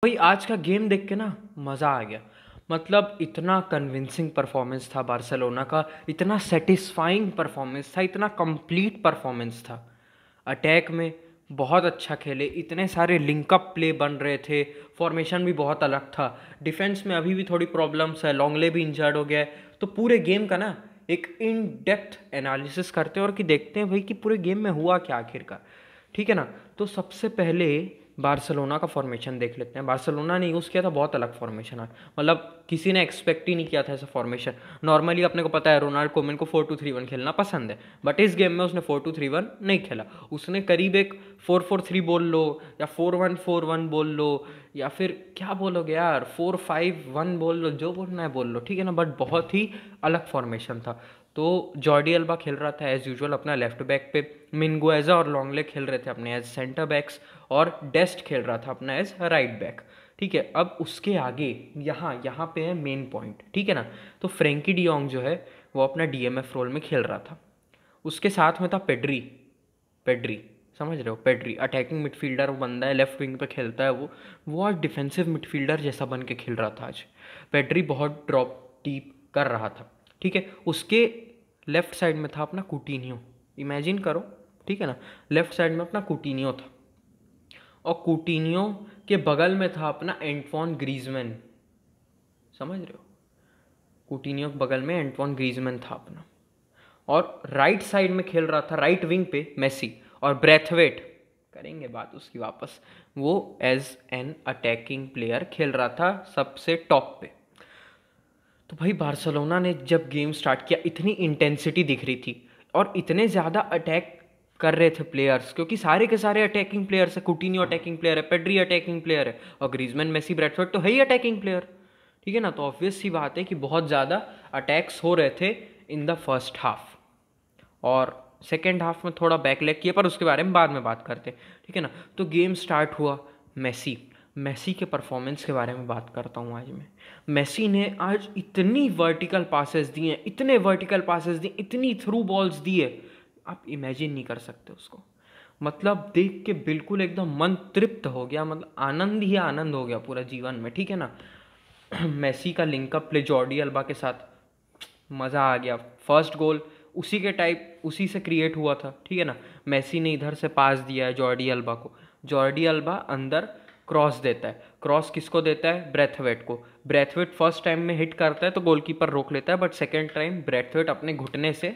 भाई आज का गेम देख के ना मज़ा आ गया। मतलब इतना कन्विंसिंग परफॉर्मेंस था बार्सिलोना का, इतना सेटिस्फाइंग परफॉर्मेंस था, इतना कंप्लीट परफॉर्मेंस था। अटैक में बहुत अच्छा खेले, इतने सारे लिंकअप प्ले बन रहे थे, फॉर्मेशन भी बहुत अलग था। डिफेंस में अभी भी थोड़ी प्रॉब्लम्स है, लॉन्गले भी इंजर्ड हो गया है। तो पूरे गेम का ना एक इन डेप्थ एनालिसिस करते हैं और कि देखते हैं भाई कि पूरे गेम में हुआ क्या आखिरकार। ठीक है ना। तो सबसे पहले बार्सिलोना का फॉर्मेशन देख लेते हैं। बार्सिलोना ने यूज़ किया था बहुत अलग फॉर्मेशन है, मतलब किसी ने एक्सपेक्ट ही नहीं किया था ऐसा फॉर्मेशन। नॉर्मली अपने को पता है रोनाल्ड कोमन को 4-2-3-1 खेलना पसंद है, बट इस गेम में उसने 4-2-3-1 नहीं खेला। उसने करीब एक 4-4-3 बोल लो या 4-1-4-1 बोल लो, या फिर क्या बोलोगे यार, 4-5-1 बोल लो, जो बोलना है बोल लो, ठीक है ना। बट बहुत ही अलग फॉर्मेशन था। तो जॉर्डी अल्बा खेल रहा था एज यूजुअल अपना लेफ्ट बैक पे, मिनगुएजा और लॉन्गले खेल रहे थे अपने एज सेंटर बैक्स, और डेस्ट खेल रहा था अपना एज राइट बैक। ठीक है। अब उसके आगे यहाँ यहाँ पे है मेन पॉइंट, ठीक है ना। तो फ्रेंकी डियोंग जो है वो अपना डीएमएफ रोल में खेल रहा था। उसके साथ में था पेड्री। पेड्री समझ रहे हो, पेड्री अटैकिंग मिडफील्डर वो बंदा है, लेफ्ट विंग पे खेलता है वो आज डिफेंसिव मिडफील्डर जैसा बन के खेल रहा था आज। पेड्री बहुत ड्रॉप डीप कर रहा था। ठीक है। उसके लेफ्ट साइड में था अपना कुटिन्यो, इमेजिन करो, ठीक है ना। लेफ्ट साइड में अपना कुटिन्यो था, और कुटिन्यो के बगल में था अपना एंटोन ग्रीजमैन, समझ रहे हो। कुटिन्यो के बगल में एंटोन ग्रीजमैन था अपना, और राइट साइड में खेल रहा था राइट विंग पे मेसी, और ब्रेथवेट करेंगे बात उसकी वापस, वो एज एन अटैकिंग प्लेयर खेल रहा था सबसे टॉप पे। तो भाई बार्सिलोना ने जब गेम स्टार्ट किया इतनी इंटेंसिटी दिख रही थी, और इतने ज़्यादा अटैक कर रहे थे प्लेयर्स, क्योंकि सारे के सारे अटैकिंग प्लेयर्स है। कुटिन्यो अटैकिंग प्लेयर है, पेड्री अटैकिंग प्लेयर है, और ग्रीजमैन मेसी ब्रैडफोर्ड तो है ही अटैकिंग प्लेयर। ठीक है ना। तो ऑब्वियस सी बात है कि बहुत ज़्यादा अटैक्स हो रहे थे इन द फर्स्ट हाफ, और सेकेंड हाफ में थोड़ा बैकलैग किया, पर उसके बारे में बाद में बात करते हैं। ठीक है ना। तो गेम स्टार्ट हुआ। मेसी मेसी के परफॉर्मेंस के बारे में बात करता हूँ आज मैं। मेसी ने आज इतनी वर्टिकल पासेस दिए, इतने वर्टिकल पासेस दिए, इतनी थ्रू बॉल्स दिए, आप इमेजिन नहीं कर सकते उसको। मतलब देख के बिल्कुल एकदम मन तृप्त हो गया, मतलब आनंद ही आनंद हो गया पूरा जीवन में। ठीक है ना। मेसी का लिंकअप प्ले जॉर्डी अल्बा के साथ, मज़ा आ गया। फर्स्ट गोल उसी के टाइप उसी से क्रिएट हुआ था, ठीक है ना। मेसी ने इधर से पास दिया है जॉर्डी अल्बा को, जॉर्डी अल्बा अंदर क्रॉस देता है। क्रॉस किसको देता है? ब्रेथवेट को। ब्रेथवेट फर्स्ट टाइम में हिट करता है तो गोलकीपर रोक लेता है, बट सेकेंड टाइम ब्रेथवेट अपने घुटने से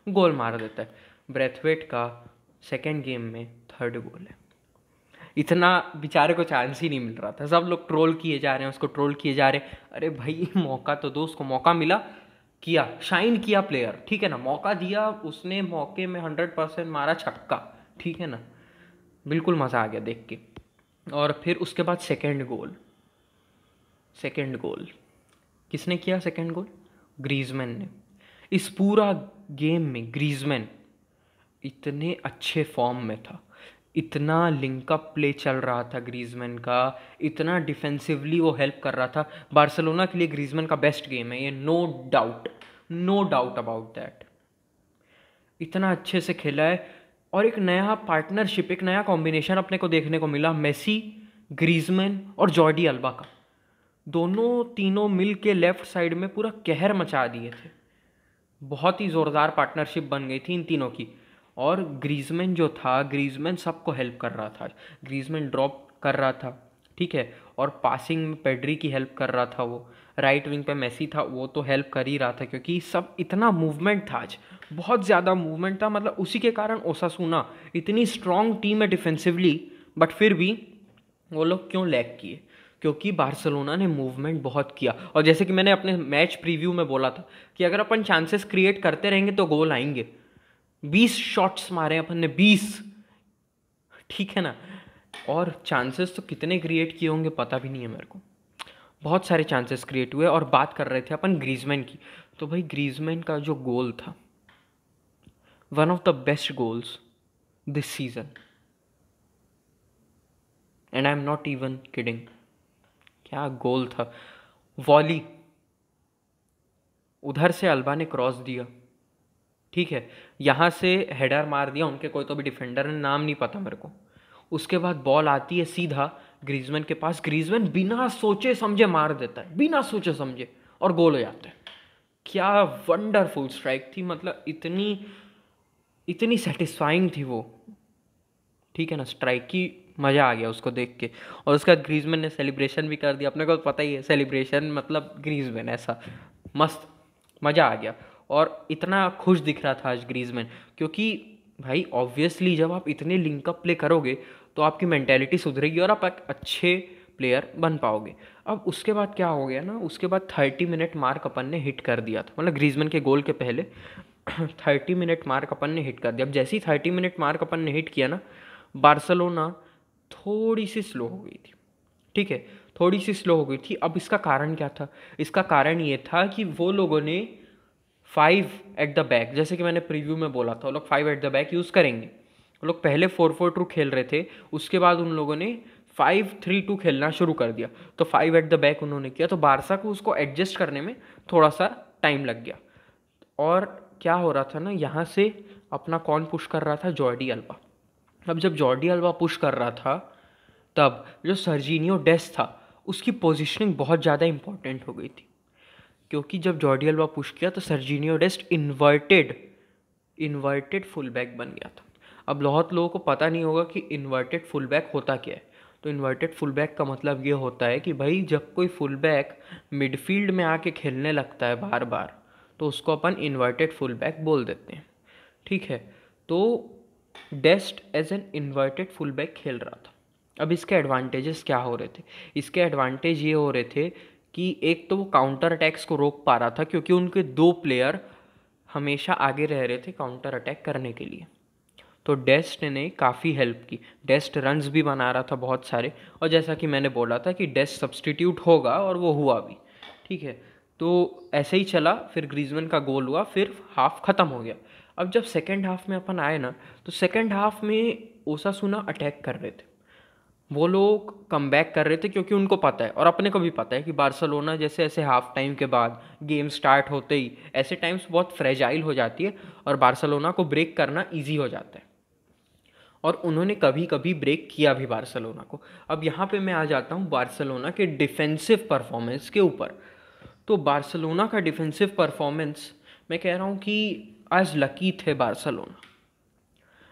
गोल मार देता है। ब्रेथवेट का सेकेंड गेम में थर्ड गोल है। इतना बेचारे को चांस ही नहीं मिल रहा था, सब लोग ट्रोल किए जा रहे हैं उसको, ट्रोल किए जा रहे हैं। अरे भाई मौका तो दो उसको, मौका मिला, किया, शाइन किया प्लेयर, ठीक है ना। मौका दिया उसने, मौके में 100% मारा छक्का, ठीक है ना। बिल्कुल मज़ा आ गया देख के। और फिर उसके बाद सेकंड गोल, सेकंड गोल किसने किया? सेकंड गोल ग्रीजमैन ने। इस पूरा गेम में ग्रीजमैन इतने अच्छे फॉर्म में था, इतना लिंकअप प्ले चल रहा था ग्रीजमैन का, इतना डिफेंसिवली वो हेल्प कर रहा था। बार्सिलोना के लिए ग्रीजमैन का बेस्ट गेम है ये, no doubt, no doubt about that. इतना अच्छे से खेला है, और एक नया पार्टनरशिप, एक नया कॉम्बिनेशन अपने को देखने को मिला, मेसी, ग्रीजमैन और जॉर्डी अल्बा का। दोनों तीनों मिल के लेफ्ट साइड में पूरा कहर मचा दिए थे। बहुत ही ज़ोरदार पार्टनरशिप बन गई थी इन तीनों की। और ग्रीजमैन जो था, ग्रीजमैन सबको हेल्प कर रहा था। ग्रीजमैन ड्रॉप कर रहा था, ठीक है, और पासिंग में पेड्री की हेल्प कर रहा था वो। राइट विंग पे मेसी था, वो तो हेल्प कर ही रहा था, क्योंकि सब इतना मूवमेंट था आज, बहुत ज़्यादा मूवमेंट था। मतलब उसी के कारण ओसासुना इतनी स्ट्रॉन्ग टीम है डिफेंसिवली, बट फिर भी वो लोग क्यों लैग किए? क्योंकि बार्सिलोना ने मूवमेंट बहुत किया। और जैसे कि मैंने अपने मैच प्रीव्यू में बोला था कि अगर अपन चांसेस क्रिएट करते रहेंगे तो गोल आएंगे। 20 शॉट्स मारे अपन ने, 20, ठीक है ना। और चांसेस तो कितने क्रिएट किए होंगे पता भी नहीं है मेरे को, बहुत सारे चांसेस क्रिएट हुए। और बात कर रहे थे अपन ग्रीजमैन की, तो भाई ग्रीजमैन का जो गोल था, one of the best goals this season, and I am not even kidding. क्या गोल था! वॉली, उधर से अल्बा ने क्रॉस दिया, ठीक है, यहाँ से हेडर मार दिया उनके कोई तो भी डिफेंडर ने, नाम नहीं पता मेरे को। उसके बाद बॉल आती है सीधा ग्रीजमैन के पास, ग्रीजमैन बिना सोचे समझे मार देता है, बिना सोचे समझे, और गोल हो जाता है। क्या वंडरफुल स्ट्राइक थी, मतलब इतनी इतनी सेटिस्फाइंग थी वो, ठीक है ना, स्ट्राइक की मज़ा आ गया उसको देख के। और उसका ग्रीजमैन ने सेलिब्रेशन भी कर दिया, अपने को पता ही है सेलिब्रेशन मतलब ग्रीजमैन, ऐसा मस्त मज़ा आ गया। और इतना खुश दिख रहा था आज ग्रीजमैन, क्योंकि भाई ऑब्वियसली जब आप इतने लिंकअप प्ले करोगे तो आपकी मेंटेलिटी सुधरेगी और आप एक अच्छे प्लेयर बन पाओगे। अब उसके बाद क्या हो गया ना, उसके बाद 30 मिनट मार्क अपन ने हिट कर दिया था, मतलब ग्रीजमैन के गोल के पहले 30 मिनट मार्क अपन ने हिट कर दिया। अब जैसे ही 30 मिनट मार्क अपन ने हिट किया ना, बार्सिलोना थोड़ी सी स्लो हो गई थी, ठीक है, थोड़ी सी स्लो हो गई थी। अब इसका कारण क्या था? इसका कारण ये था कि वो लोगों ने 5 एट द बैक, जैसे कि मैंने प्रीव्यू में बोला था, वो लोग 5 एट द बैक यूज़ करेंगे। वो लोग पहले 4-4-2 खेल रहे थे, उसके बाद उन लोगों ने 5-3-2 खेलना शुरू कर दिया। तो 5 एट द बैक उन्होंने किया, तो बारसा को उसको एडजस्ट करने में थोड़ा सा टाइम लग गया। और क्या हो रहा था ना, यहाँ से अपना कौन पुश कर रहा था? Jordi alba. अब जब जॉर्डी अल्बा पुश कर रहा था, तब जो सर्जिनियो डेस्ट था उसकी पोजीशनिंग बहुत ज़्यादा इंपॉर्टेंट हो गई थी, क्योंकि जब जॉर्डी अल्बा पुश किया तो सर्जिनियो डेस्ट इन्वर्टेड फुल बैक बन गया था। अब बहुत लोगों को पता नहीं होगा कि इन्वर्टेड फुल बैक होता क्या है। तो इन्वर्टेड फुल बैक का मतलब ये होता है कि भाई जब कोई फुल बैक मिडफील्ड में आके खेलने लगता है बार बार, तो उसको अपन इन्वर्टेड फुल बैक बोल देते हैं, ठीक है। तो डेस्ट as an inverted full back खेल रहा था। अब इसके एडवांटेजेस क्या हो रहे थे? इसके एडवांटेज ये हो रहे थे कि एक तो वो काउंटर अटैक्स को रोक पा रहा था, क्योंकि उनके 2 प्लेयर हमेशा आगे रह रहे थे काउंटर अटैक करने के लिए। तो डेस्ट ने काफ़ी हेल्प की, डेस्ट रन्स भी बना रहा था बहुत सारे, और जैसा कि मैंने बोला था कि डेस्ट सब्स्टिट्यूट होगा, और वो हुआ भी, ठीक है। तो ऐसे ही चला, फिर ग्रीजमैन का गोल हुआ, फिर हाफ ख़त्म हो गया। अब जब सेकेंड हाफ में अपन आए ना, तो सेकेंड हाफ में ओसासुना अटैक कर रहे थे, वो लोग कम बैक कर रहे थे, क्योंकि उनको पता है और अपने को भी पता है कि बार्सिलोना जैसे ऐसे हाफ टाइम के बाद गेम स्टार्ट होते ही ऐसे टाइम्स बहुत फ्रेजाइल हो जाती है और बार्सिलोना को ब्रेक करना इजी हो जाता है। और उन्होंने कभी कभी ब्रेक किया भी बार्सिलोना को। अब यहाँ पे मैं आ जाता हूँ बार्सिलोना के डिफेंसिव परफॉर्मेंस के ऊपर। तो बार्सिलोना का डिफेंसिव परफॉर्मेंस, मैं कह रहा हूँ कि आज लकी थे बार्सिलोना।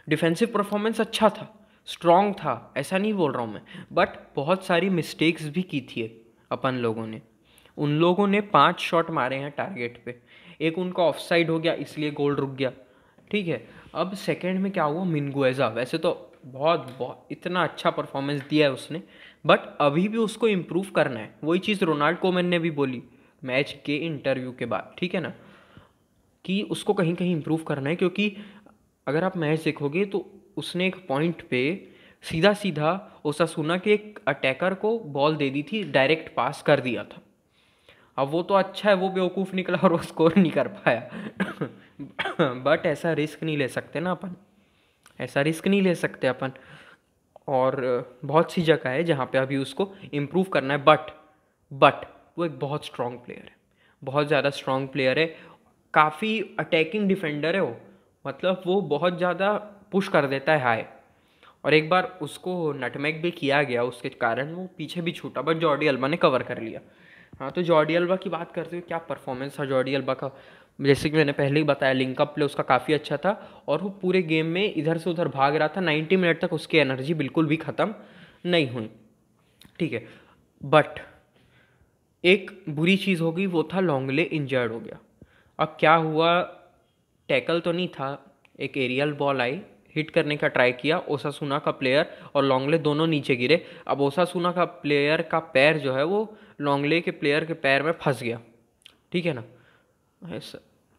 डिफेंसिव परफॉर्मेंस अच्छा था, स्ट्रॉन्ग था, ऐसा नहीं बोल रहा हूँ मैं, बट बहुत सारी मिस्टेक्स भी की थी अपन लोगों ने। उन लोगों ने 5 शॉट मारे हैं टारगेट पे, एक उनका ऑफसाइड हो गया इसलिए गोल रुक गया, ठीक है। अब सेकंड में क्या हुआ? मिन्गुएज़ा वैसे तो बहुत बहुत इतना अच्छा परफॉर्मेंस दिया है उसने, बट अभी भी उसको इम्प्रूव करना है। वही चीज़ रोनाल्ड कोमन ने भी बोली मैच के इंटरव्यू के बाद, ठीक है ना, कि उसको कहीं कहीं इम्प्रूव करना है। क्योंकि अगर आप मैच देखोगे तो उसने एक पॉइंट पे सीधा सीधा ओसासुना के एक अटैकर को बॉल दे दी थी, डायरेक्ट पास कर दिया था। अब वो तो अच्छा है, वो बेवकूफ़ निकला और वो स्कोर नहीं कर पाया बट ऐसा रिस्क नहीं ले सकते ना अपन, ऐसा रिस्क नहीं ले सकते अपन। और बहुत सी जगह है जहाँ पे अभी उसको इम्प्रूव करना है, बट वो एक बहुत स्ट्रॉन्ग प्लेयर है, बहुत ज़्यादा स्ट्रॉन्ग प्लेयर है, काफ़ी अटैकिंग डिफेंडर है वो, मतलब वो बहुत ज़्यादा पुश कर देता है हाई। और एक बार उसको नटमैग भी किया गया, उसके कारण वो पीछे भी छूटा, बट जॉर्डी अल्बा ने कवर कर लिया। हाँ, तो जॉर्डी अल्बा की बात करते हुए क्या परफॉर्मेंस था जॉर्डी अल्बा का। जैसे कि मैंने पहले ही बताया, लिंकअप प्ले उसका काफ़ी अच्छा था और वो पूरे गेम में इधर से उधर भाग रहा था। 90 मिनट तक उसकी एनर्जी बिल्कुल भी ख़त्म नहीं हुई, ठीक है। बट एक बुरी चीज़ हो गई, वो था लॉन्गले इंजर्ड हो गया। अब क्या हुआ, टैकल तो नहीं था, एक एरियल बॉल आई, हिट करने का ट्राई किया, ओसासुना का प्लेयर और लॉन्गले दोनों नीचे गिरे। अब ओसासुना का प्लेयर का पैर जो है वो लॉन्गले के प्लेयर के पैर में फंस गया, ठीक है ना।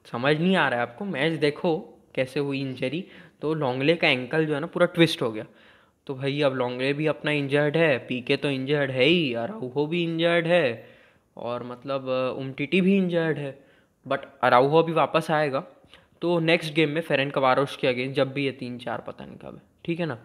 समझ नहीं आ रहा है आपको? मैच देखो कैसे हुई इंजरी। तो लॉन्गले का एंकल जो है ना पूरा ट्विस्ट हो गया। तो भाई अब लॉन्गले भी अपना इंजर्ड है, पीके तो इंजर्ड है ही, अराउहो भी इंजर्ड है, और मतलब उमटीटी भी इंजर्ड है, बट अराउहो भी वापस आएगा। तो नेक्स्ट गेम में फेरेन कवारोश के अगेंस्ट, जब भी ये 3-4 पता नहीं कब है, ठीक है ना,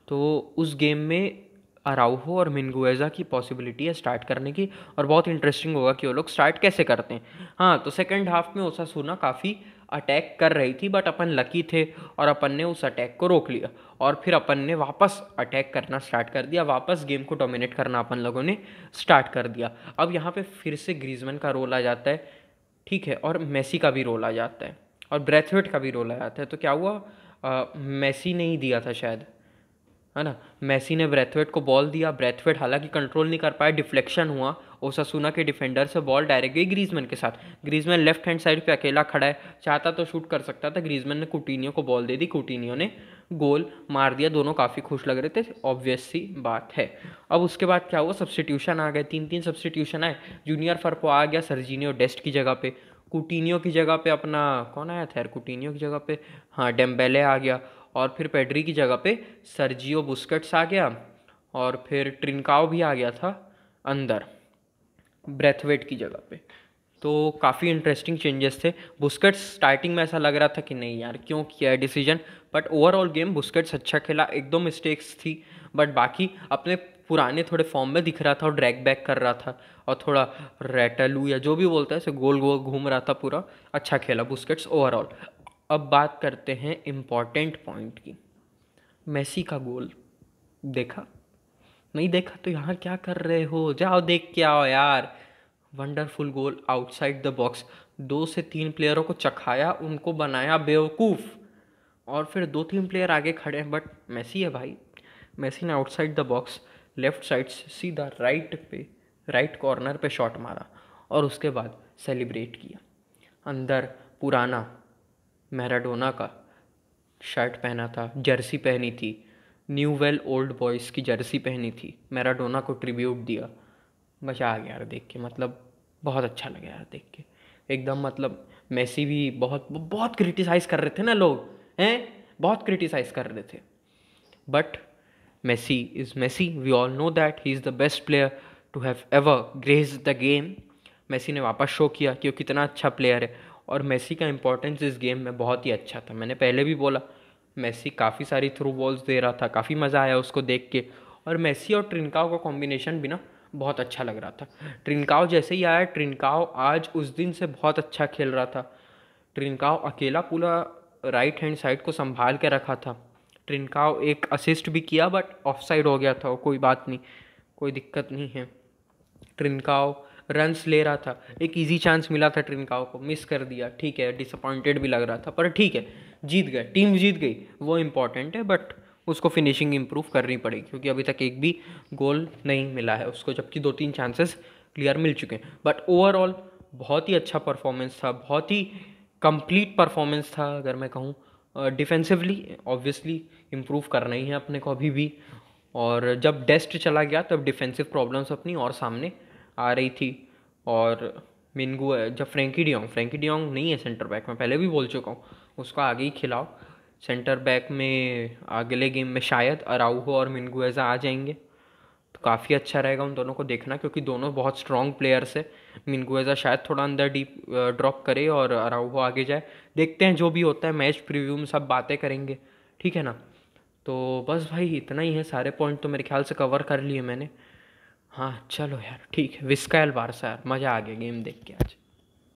तो उस गेम में अराउहो और मिन्गुएज़ा की पॉसिबिलिटी है स्टार्ट करने की, और बहुत इंटरेस्टिंग होगा कि वो लोग स्टार्ट कैसे करते हैं। हाँ, तो सेकंड हाफ में ओसासुना काफ़ी अटैक कर रही थी, बट अपन लकी थे और अपन ने उस अटैक को रोक लिया और फिर अपन ने वापस अटैक करना स्टार्ट कर दिया, वापस गेम को डोमिनेट करना अपन लोगों ने स्टार्ट कर दिया। अब यहाँ पे फिर से ग्रीजमैन का रोल आ जाता है, ठीक है, और मेसी का भी रोल आ जाता है और ब्रैथवेट का भी रोल आ जाता है। तो क्या हुआ, मेसी ने ही दिया था शायद, है ना, मेसी ने ब्रैथवेट को बॉल दिया, ब्रैथवेट हालांकि कंट्रोल नहीं कर पाया, डिफ्लेक्शन हुआ, ओसासुना के डिफेंडर से बॉल डायरेक्ट गई ग्रीजमैन के साथ। ग्रीजमैन लेफ्ट हैंड साइड पे अकेला खड़ा है, चाहता तो शूट कर सकता था, ग्रीजमैन ने कुटिनियो को बॉल दे दी, कुटिनियो ने गोल मार दिया, दोनों काफ़ी खुश लग रहे थे, ऑब्वियस सी बात है। अब उसके बाद क्या हुआ, सब्सटीट्यूशन आ गए, 3-3 सब्सटीट्यूशन आए। जूनियर फर्पो आ गया सर्जिनियो डेस्ट की जगह पे, कुटिनियो की जगह पे अपना कौन आया था यार, कुटिनियो की जगह पे हाँ डेम्बेले आ गया, और फिर पेड्री की जगह पे सर्जियो बुस्केट्स आ गया, और फिर ट्रिनकाओ भी आ गया था अंदर ब्रैथवेट की जगह पे। तो काफ़ी इंटरेस्टिंग चेंजेस थे। बुस्केट्स स्टार्टिंग में ऐसा लग रहा था कि नहीं यार क्यों किया है decision, but overall game Busquets अच्छा खेला, एक दो मिस्टेक्स थी बट बाकी अपने पुराने थोड़े फॉर्म में दिख रहा था और ड्रैग बैक कर रहा था और थोड़ा रैटलू या जो भी बोलता है ऐसे गोल गोल घूम रहा था पूरा, अच्छा खेला बुस्केट्स ओवरऑल। अब बात करते हैं इम्पॉर्टेंट पॉइंट की, मेसी का गोल देखा? नहीं देखा तो यहाँ क्या कर रहे हो, जाओ देख के आओ यार। Wonderful goal outside the box, 2 से 3 प्लेयरों को चखाया, उनको बनाया बेवकूफ़, और फिर 2-3 प्लेयर आगे खड़े हैं बट मेसी है भाई। मेसी ने outside the box left side से सीधा राइट कॉर्नर पे शॉट मारा और उसके बाद सेलिब्रेट किया। अंदर पुराना मैराडोना का शर्ट पहना था, जर्सी पहनी थी, न्यू वेल ओल्ड बॉयज़ की जर्सी पहनी थी, मैराडोना को ट्रिब्यूट दिया। मज़ा आ गया यार देख के, मतलब बहुत अच्छा लगा यार देख के एकदम। मतलब मेसी भी बहुत बहुत क्रिटिसाइज़ कर रहे थे ना लोग, हैं बहुत क्रिटिसाइज़ कर रहे थे, but Messi is Messi, we all know that he is the best player to have ever graced the game. Messi ने वापस शो किया कि वो कितना अच्छा प्लेयर है और मेसी का इंपॉर्टेंस इस गेम में बहुत ही अच्छा था। मैंने पहले भी बोला मेसी काफ़ी सारी थ्रू बॉल्स दे रहा था, काफ़ी मज़ा आया उसको देख के, और मेसी और ट्रिनकाओ का कॉम्बिनेशन भी ना बहुत अच्छा लग रहा था। ट्रिनकाओ जैसे ही आया, ट्रिनकाओ आज उस दिन से बहुत अच्छा खेल रहा था। ट्रिनकाओ अकेला पूरा राइट हैंड साइड को संभाल के रखा था। ट्रिनकाओ एक असिस्ट भी किया बट ऑफसाइड हो गया था, कोई बात नहीं, कोई दिक्कत नहीं है। ट्रिनकाओ रन्स ले रहा था, एक इजी चांस मिला था ट्रिनकाओ को, मिस कर दिया, ठीक है, डिसअपॉइंटेड भी लग रहा था पर ठीक है, जीत गए, टीम जीत गई, वो इम्पॉर्टेंट है, बट उसको फिनिशिंग इंप्रूव करनी पड़ेगी क्योंकि अभी तक एक भी गोल नहीं मिला है उसको, जबकि 2-3 चांसेस क्लियर मिल चुके हैं। बट ओवरऑल बहुत ही अच्छा परफॉर्मेंस था, बहुत ही कंप्लीट परफॉर्मेंस था अगर मैं कहूँ। डिफेंसिवली ऑब्वियसली इम्प्रूव करना ही है अपने को अभी भी, और जब डेस्ट चला गया तब डिफेंसिव प्रॉब्लम्स अपनी और सामने आ रही थी। और मिनगू जब फ्रैंकी डियोंग नहीं है सेंटर बैक, में पहले भी बोल चुका हूँ, उसको आगे ही खिलाओ। सेंटर बैक में अगले गेम में शायद अराउहो और मिनगुएज़ा आ जाएंगे तो काफ़ी अच्छा रहेगा उन दोनों को देखना, क्योंकि दोनों बहुत स्ट्रॉन्ग प्लेयर्स है। मिनगुएज़ा शायद थोड़ा अंदर डीप ड्रॉप करे और अराउहो आगे जाए, देखते हैं जो भी होता है, मैच प्रीव्यू में सब बातें करेंगे, ठीक है ना। तो बस भाई इतना ही है, सारे पॉइंट तो मेरे ख्याल से कवर कर लिए मैंने। हाँ चलो यार ठीक है, विस्कायल बारसा यार, मज़ा आ गया गेम देख के आज।